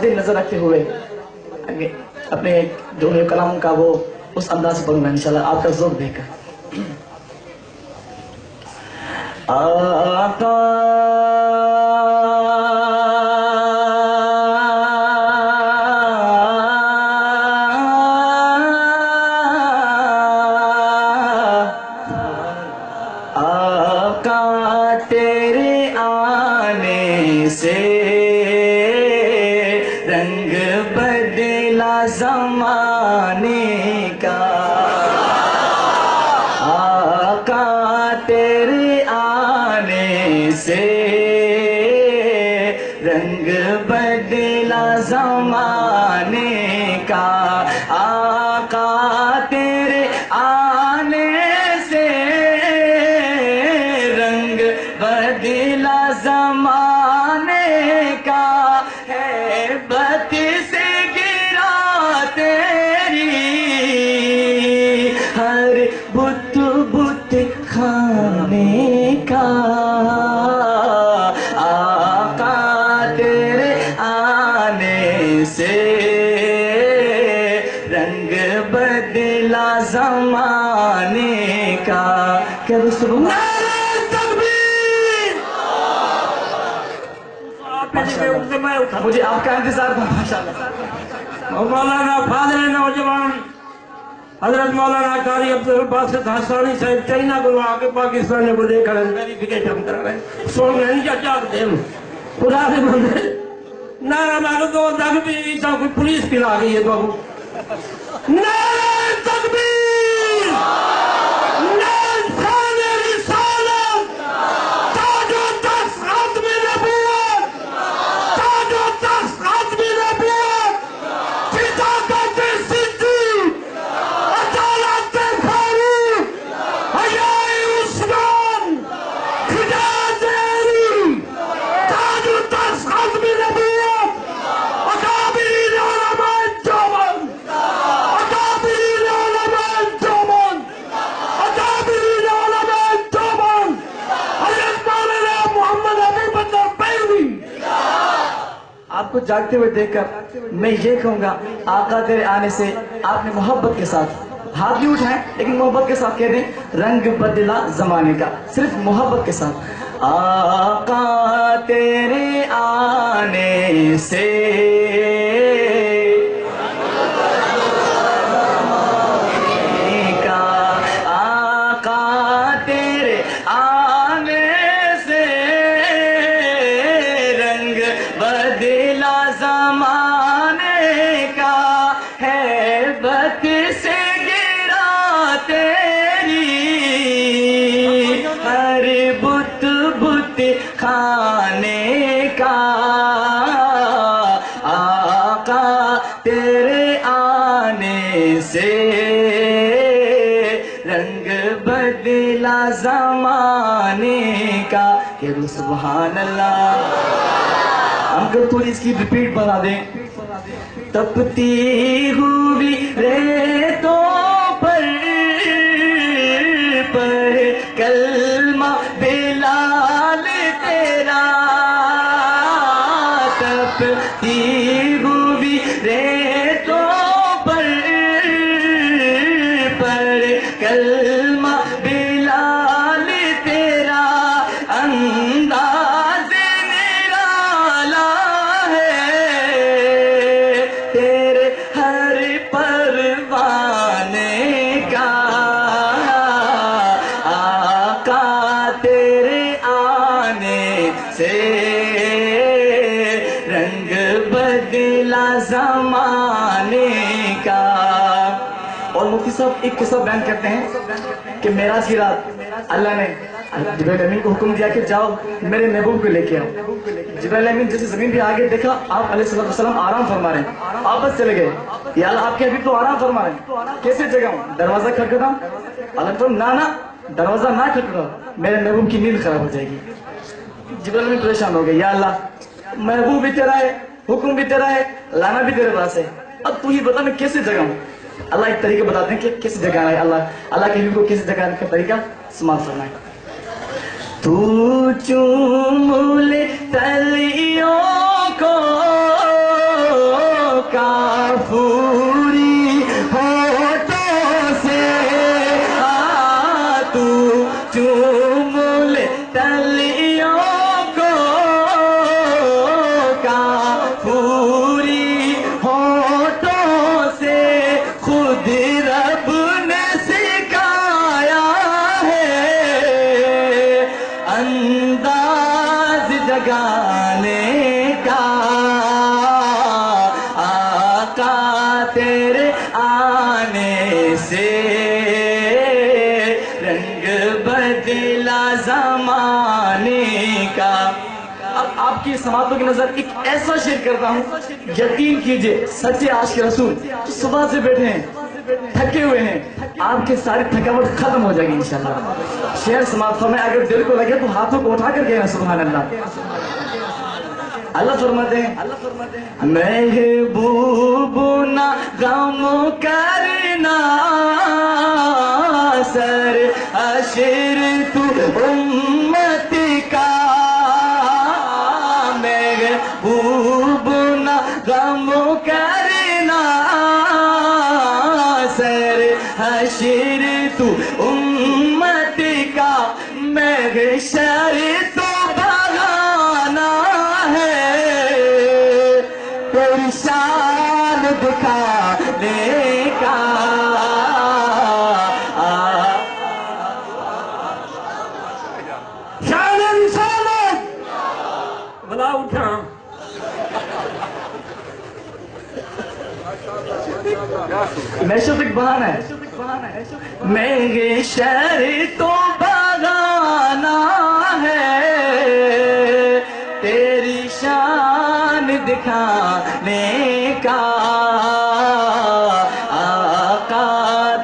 تعظیم نظر رکھتے ہوئے اپنے دونوں کلام کا وہ اس انداز سے پڑھوں گا انشاءاللہ آپ کا ذوق دیکھ کر. آقا تیرے آنے سے رنگ بدلا زمانے کا. آقا تیرے آنے سے رنگ بدلا زمانے کا. آقا تیرے آنے سے رنگ بدلا زمانے کا. ہیبت سے گرا تیری ہر بت بت کھانے کا. آقا تیرے آنے سے رنگ بدلا زمانے کا. کیا مجھے آپ کا انتظار تھا ماشاءاللہ. مولانا فاضل نوجوان حضرت مولانا قاری عبدالباسط حسانی صاحب چائنا کو آگے پاکستان کو دے کر ویریفیکیشن کرا رہے ہیں. سو میں نہیں جاگ دیں خدا سے مندر نعرہ مارو تو تکبیر سب کوئی پولیس پلا گئی ہے بابو. نعرہ تکبیر لسان رسالت تاج و تخت ختم نبوت تاج و تخت ختم نبوت صداقت صدیق عدالت فاروق حیاء عثمان خداعت علی تاج و تخت ختم نبوت اکابرین علماء دیوبند اکابرین علماء دیوبند اکابرین علماء دیوبند حضرت مولانا محمد حبیب اللہ بیروی. آپ کو جاگتے ہوئے دیکھ کر میں یہ کہوں گا آقا تیرے آنے سے آپ نے محبت کے ساتھ ہاتھ بھی اٹھائیں لیکن محبت کے ساتھ کہہ دیں رنگ بدلا زمانے کا. صرف محبت کے ساتھ. آقا تیرے آنے سے آقا تیرے آنے سے رنگ بدلا زمانے کا. ہیبت سے گرا تیری ہر بت بت کھانے کا. آقا تیرے آنے سے رنگ بدلا زمانے کا. کہ سبحان اللہ. ہم کو تھوڑی اس کی ریپیٹ بنا دیں. تپتی ہوئی ریتوں پر کلمہ بلال تیرا. تپتی ہوئی ریتوں پر کلمہ بلال تیرا. انداز نرالا ہے تیرے ہر پروانے کا. آقا تیرے آنے سے رنگ بدلا زمانے کا. اور مفتی صاحب ایک قصہ بیان کرتے ہیں کہ معراج کی رات اللہ نے جبریل امین کو حکم دیا کہ جاؤ میرے محبوب کو لے کے آؤ. جبریل امین جیسے زمین پہ آگے دیکھا آپ علیہ السلام آرام فرما رہے ہیں. آپ بس چلے گئے. یا اللہ آپ کے حبیب تو آرام فرما رہے ہیں, کیسے جگاؤں؟ دروازہ کھٹکھٹاؤں؟ اللہ تو نہ دروازہ نہ کھٹکھٹاؤ, میرے محبوب کی نیند خراب ہو جائے گی. جبریل امین پریشان ہو گئے, یا اللہ محبوب بھی تیرا ہے, حکم بھی تیرا ہے, لانا بھی تیرے پاس ہے, اب تو ہی بتا میں کیسے جگاؤں. اللہ ایک طریقہ بتاتے ہیں کہ کیسے جگانا ہے. اللہ کے حبیب کو کیسے جگانے کا طریقہ سماعت فرمائیں. تو چوم لے تلیوں کو کافوری ہونٹوں سے تو چوم لے تلیوں کو کافوری ہونٹوں سے خود رب نے سکھایا ہے انداز جگانے کا آقا تیرے آنے سے رنگ بدلا زمانے کا۔ اب آپ کی سماعتوں کی نظر ایک ایسا شعر کرتا ہوں، یقین کیجئے سچے عاشق رسول صبح سے بیٹھے ہیں، تھکے ہوئے ہیں، آپ کی ساری تھکاوٹ ختم ہو جائے گی انشاءاللہ۔ شعر سماعت فرمائے، اگر دل کو لگے تو ہاتھوں کو اٹھا کر کہنا سبحان اللہ۔ اللہ فرماتے ہیں محبوب نہ غم کرنا سر اشر تو امت کا، محبوب نہ غم کرنا سر اشر تو امت کا، محشر تو بھگانا ہے تیری شان دکھانے کا۔ شان رسالت بلا اٹھا محشر تک بہانا ہے، محشر تو بھگانا ہے تیری شان دکھانے کا، آقا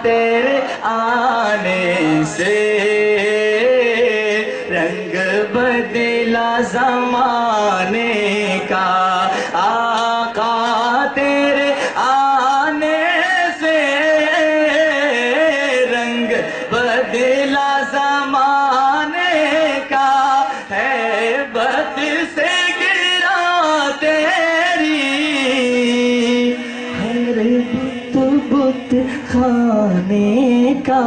تیرے آنے سے رنگ بدلا زمانے کا، آقا تیرے آنے سے رنگ بدلا زمانے کا، ہے بت سے گرا تیری ہے بت بت خانے کا۔